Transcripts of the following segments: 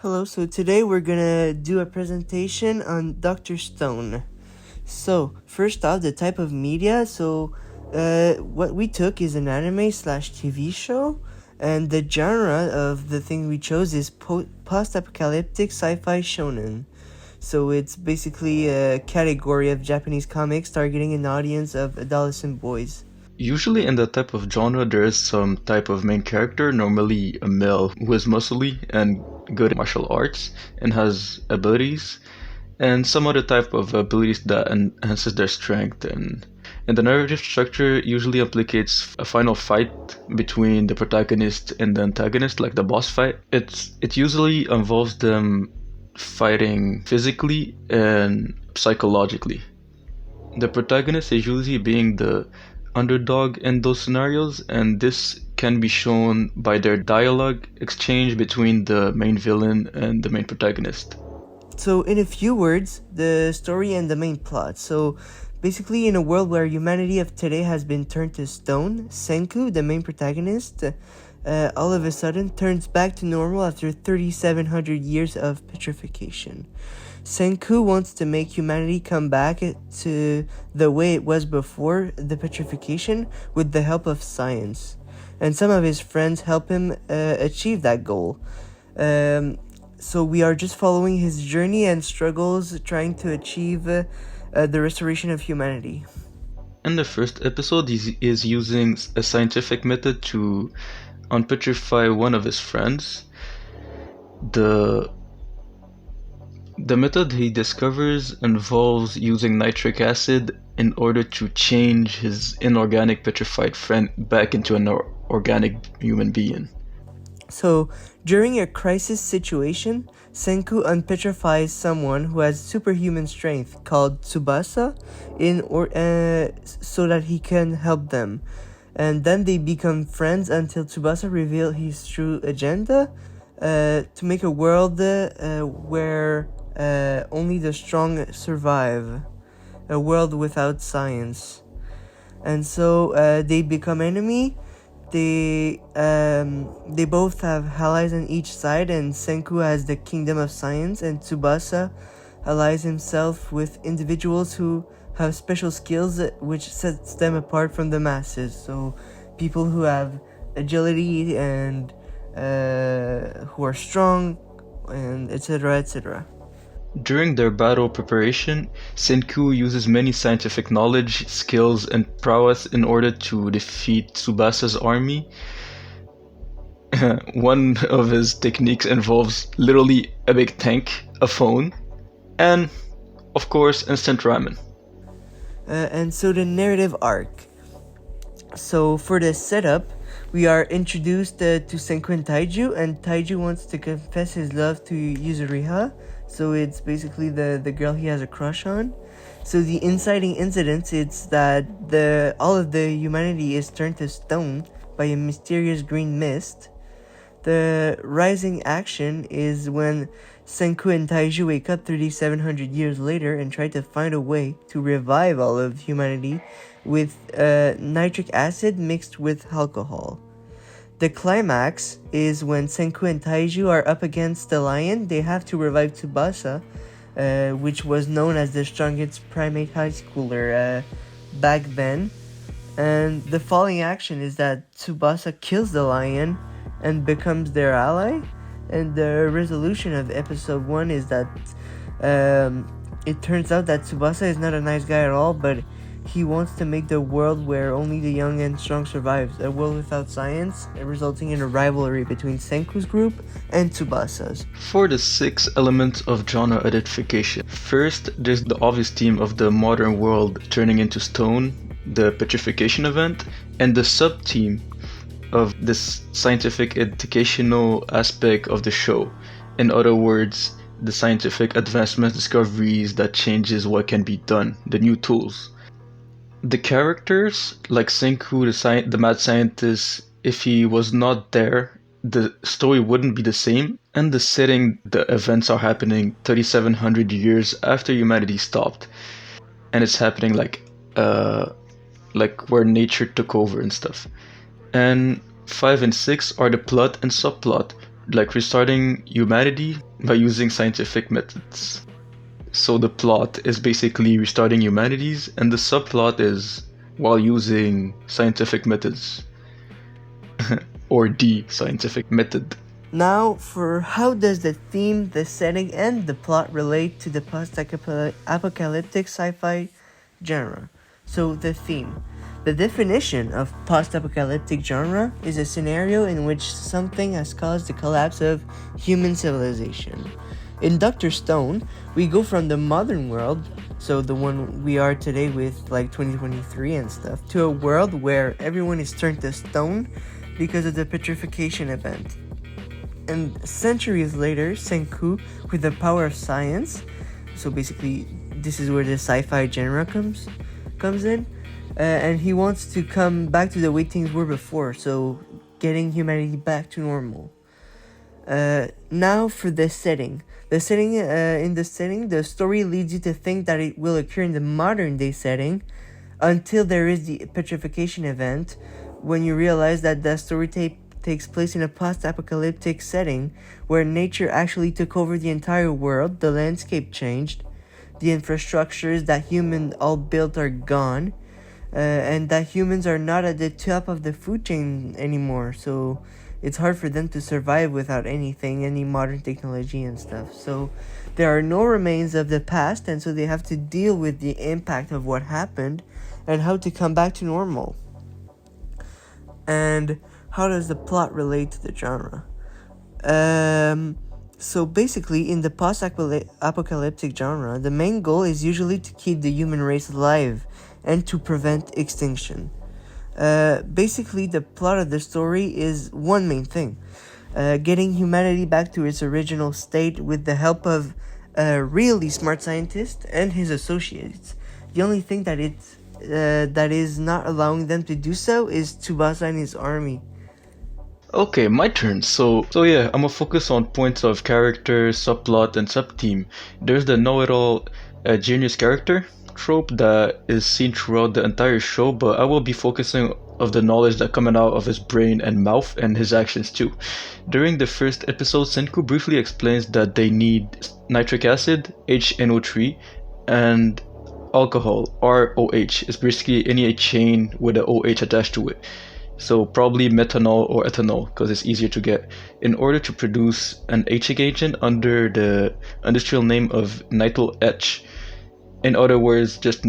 Hello, so today we're gonna do a presentation on Dr. Stone. So, first off, the type of media. What we took is an anime slash TV show, and the genre of the thing we chose is post apocalyptic sci fi shonen. So, it's basically a category of Japanese comics targeting an audience of adolescent boys. Usually in that type of genre, there is some type of main character, normally a male who is muscly and good at martial arts and has abilities, and some other type of abilities that enhances their strength. And the narrative structure usually implicates a final fight between the protagonist and the antagonist, like the boss fight. It usually involves them fighting physically and psychologically. The protagonist is usually being the underdog in those scenarios, and this can be shown by their dialogue exchange between the main villain and the main protagonist. So, in a few words, the story and the main plot. So, basically, in a world where humanity of today has been turned to stone, Senku, the main protagonist, all of a sudden turns back to normal after 3,700 years of petrification. Senku wants to make humanity come back to the way it was before the petrification with the help of science. And some of his friends help him achieve that goal. So we are just following his journey and struggles trying to achieve the restoration of humanity. In the first episode, he is using a scientific method to unpetrify one of his friends. The method he discovers involves using nitric acid in order to change his inorganic petrified friend back into an organic human being. So, during a crisis situation, Senku unpetrifies someone who has superhuman strength called Tsubasa so that he can help them. And then they become friends until Tsubasa reveals his true agenda to make a world where only the strong survive, a world without science. And so they become enemy. They both have allies on each side, and Senku has the kingdom of science, and Tsubasa allies himself with individuals who have special skills which sets them apart from the masses. So people who have agility and who are strong, and etc. etc. During their battle preparation, Senku uses many scientific knowledge, skills, and prowess in order to defeat Tsubasa's army. One of his techniques involves literally a big tank, a phone, and, of course, instant ramen. And so the narrative arc. So for the setup, we are introduced to Senku and Taiju wants to confess his love to Yuzuriha. So it's basically the girl he has a crush on. So the inciting incident is that all of the humanity is turned to stone by a mysterious green mist. The rising action is when Senku and Taiju wake up 3,700 years later and try to find a way to revive all of humanity with nitric acid mixed with alcohol. The climax is when Senku and Taiju are up against the lion. They have to revive Tsubasa, which was known as the strongest primate high schooler back then. And the falling action is that Tsubasa kills the lion and becomes their ally. And the resolution of episode 1 is that it turns out that Tsubasa is not a nice guy at all, but he wants to make the world where only the young and strong survives, a world without science, resulting in a rivalry between Senku's group and Tsubasa's. For the 6 elements of genre identification, first there's the obvious theme of the modern world turning into stone, the petrification event, and the sub-theme of this scientific educational aspect of the show. In other words, the scientific advancements, discoveries that changes what can be done, the new tools. The characters, like Senku, the mad scientist, if he was not there, the story wouldn't be the same. And the setting, the events are happening 3,700 years after humanity stopped, and it's happening like where nature took over and stuff. And 5 and 6 are the plot and subplot. like restarting humanity by using scientific methods. So the plot is basically restarting humanities, and the subplot is while using scientific methods. Or the scientific method. Now, for how does the theme, the setting, and the plot relate to the post-apocalyptic sci-fi genre? So, the theme. The definition of post-apocalyptic genre is a scenario in which something has caused the collapse of human civilization. In Dr. Stone, we go from the modern world, so the one we are today with like 2023 and stuff, to a world where everyone is turned to stone because of the petrification event. And centuries later, Senku, with the power of science, so basically this is where the sci-fi genre comes in, and he wants to come back to the way things were before, so getting humanity back to normal. Now for the setting. In the setting, the story leads you to think that it will occur in the modern day setting until there is the petrification event, when you realize that the story takes place in a post-apocalyptic setting where nature actually took over the entire world, the landscape changed, the infrastructures that humans all built are gone, and that humans are not at the top of the food chain anymore, so it's hard for them to survive without any modern technology and stuff. So there are no remains of the past, and so they have to deal with the impact of what happened and how to come back to normal. And how does the plot relate to the genre? So basically, in the post-apocalyptic genre, the main goal is usually to keep the human race alive and to prevent extinction. Basically, the plot of the story is one main thing: getting humanity back to its original state with the help of a really smart scientist and his associates. The only thing that is not allowing them to do so is Tsubasa and his army. Okay, my turn. So yeah, I'm gonna focus on points of character, subplot, and subtheme. There's the know-it-all genius character trope that is seen throughout the entire show, but I will be focusing of the knowledge that coming out of his brain and mouth and his actions too. During the first episode, Senku briefly explains that they need nitric acid, HNO3, and alcohol, ROH. It's basically any chain with an OH attached to it. So probably methanol or ethanol, because it's easier to get, in order to produce an HIC agent under the industrial name of litlle. In other words, just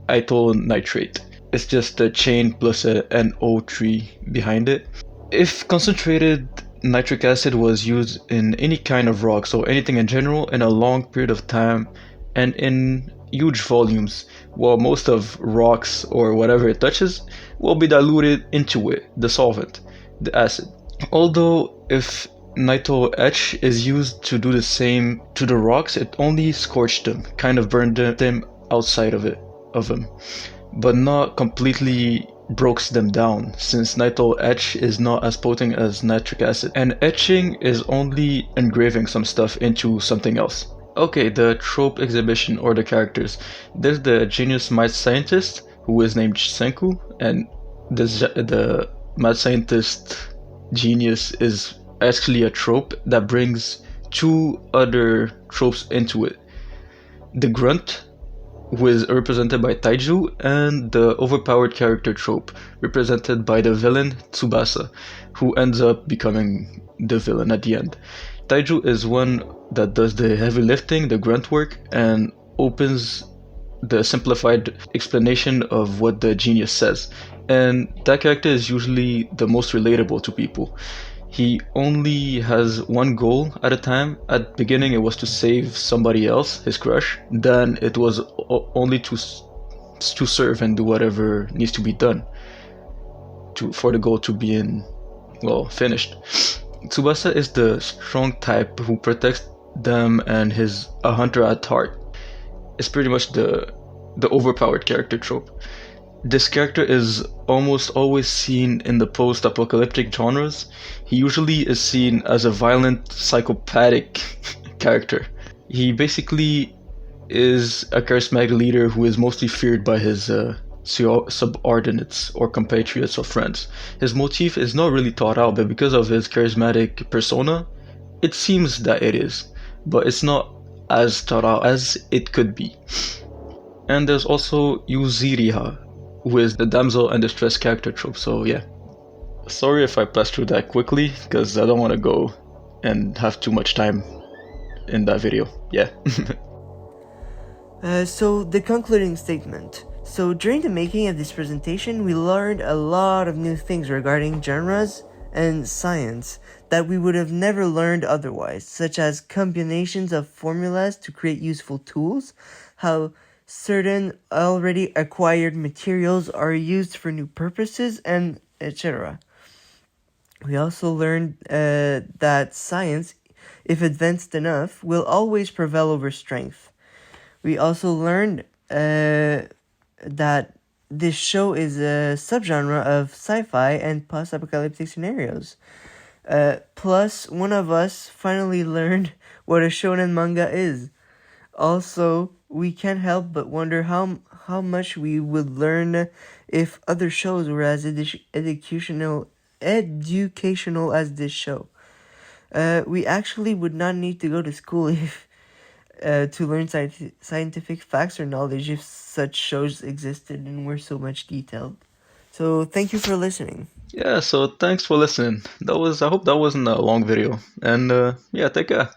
ethyl nitrate. It's just a chain plus a NO3 behind it. If concentrated nitric acid was used in any kind of rock, so anything in general, in a long period of time and in huge volumes, while most of rocks or whatever it touches will be diluted into it, the solvent, the acid. Although if litlle is used to do the same to the rocks, it only scorched them, kind of burned them outside of them, but not completely breaks them down, since litlle is not as potent as nitric acid, and etching is only engraving some stuff into something else. Okay, the trope exhibition or the characters. There's the genius mad scientist who is named Senku, and the mad scientist genius is actually a trope that brings two other tropes into it. The grunt, who is represented by Taiju, and the overpowered character trope, represented by the villain Tsubasa, who ends up becoming the villain at the end. Taiju is one that does the heavy lifting, the grunt work, and opens the simplified explanation of what the genius says. And that character is usually the most relatable to people. He only has one goal at a time. At the beginning it was to save somebody else, his crush. Then it was only to serve and do whatever needs to be done for the goal to be finished. Tsubasa is the strong type who protects them and is a hunter at heart. It's pretty much the overpowered character trope. This character is almost always seen in the post-apocalyptic genres. He usually is seen as a violent, psychopathic character. He basically is a charismatic leader who is mostly feared by his subordinates or compatriots or friends. His motif is not really thought out, but because of his charismatic persona, It seems that it is, but it's not as thought out as it could be. And there's also Yuziriha, who is the damsel and distress character trope, so yeah. Sorry if I passed through that quickly, because I don't want to go and have too much time in that video. Yeah. So the concluding statement. So during the making of this presentation, we learned a lot of new things regarding genres and science that we would have never learned otherwise, such as combinations of formulas to create useful tools, how certain already acquired materials are used for new purposes, and etc. We also learned that science, if advanced enough, will always prevail over strength. We also learned that this show is a subgenre of sci-fi and post-apocalyptic scenarios. Plus, one of us finally learned what a shonen manga is. Also, we can't help but wonder how much we would learn if other shows were as educational as this show. We actually would not need to go to school if to learn scientific facts or knowledge if such shows existed and were so much detailed. So thank you for listening. Yeah, so thanks for listening. I hope that wasn't a long video. And yeah, take care.